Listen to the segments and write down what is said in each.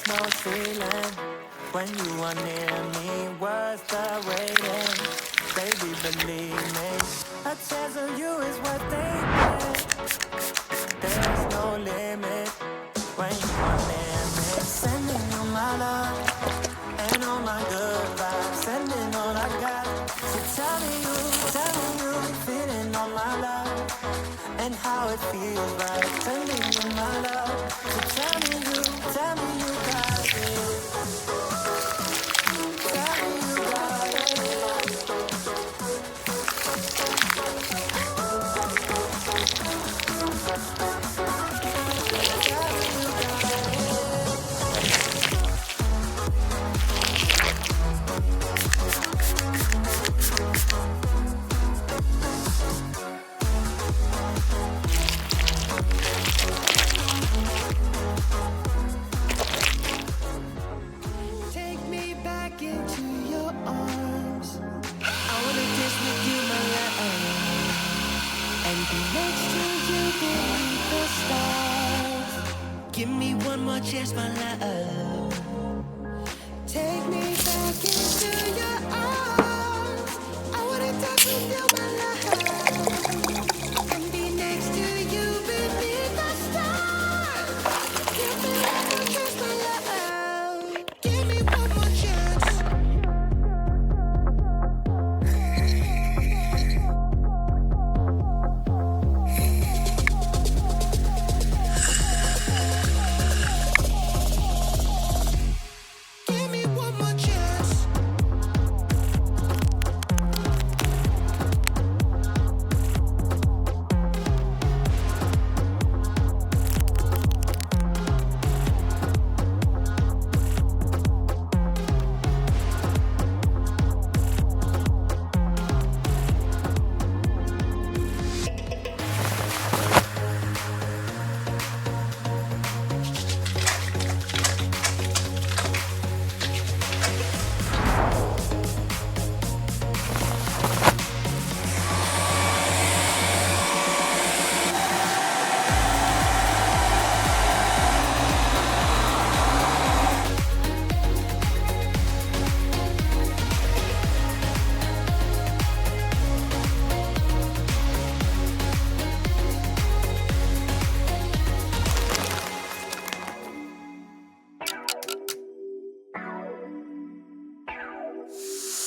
no ceiling. When you are near me, worth the waiting. Baby, believe me, a chance of you is worth taking. There's no limit when you are near me. Sending you my love and all my good vibes. Sending all I got. So tell me you feeling all my love and how it feels right. Sending you my love. So tell me you got it. Tell me you got it. Take me back into your arms. I wanna dance with you, my love, and be next to you beneath the stars. Give me one more chance, my love. Take me back into your arms. I wanna dance with you, my love, and be next to you beneath the stars. Give me one more chance, my love. Give me one more chance. Give me one more chance.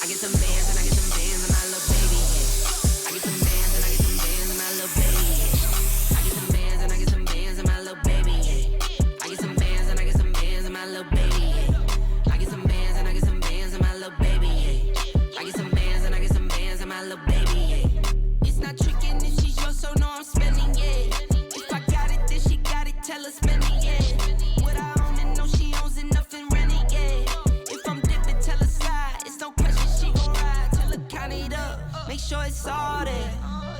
I get some bands and I get some bands and my little baby. Yeah. I get some bands and I get some bands and my little baby. Yeah. I get some bands and I get some bands and my little baby. Yeah. I get some bands and I get some bands and my little baby. Yeah. I get some bands and I get some bands and my little baby. Yeah. I get some bands and I get some bands and my little baby. Yeah. It's not tricking if she's yours, so no I'm spending. Yeah. If I got it, then she got it. Tell her spend it. Yeah. What I own and know she owns enough and rent it. Yeah. If I'm dipping, tell her slide. It's no question she gon' ride. Tell her count it up. Make sure it's all there.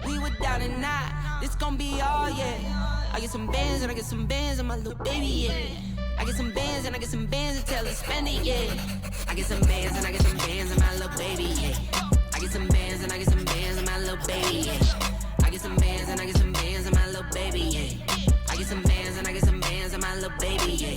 We without it not. This gon' be all, yeah. I get some bands and I get some bands and my little baby, yeah. I get some bands and I get some bands and tell her spend it, yeah. I get some bands and I get some bands and my little baby, yeah. I get some bands and I get some bands and my little baby, yeah. I get some bands and I get some bands and my little baby, yeah. I get some bands and I get some bands and my little baby, yeah.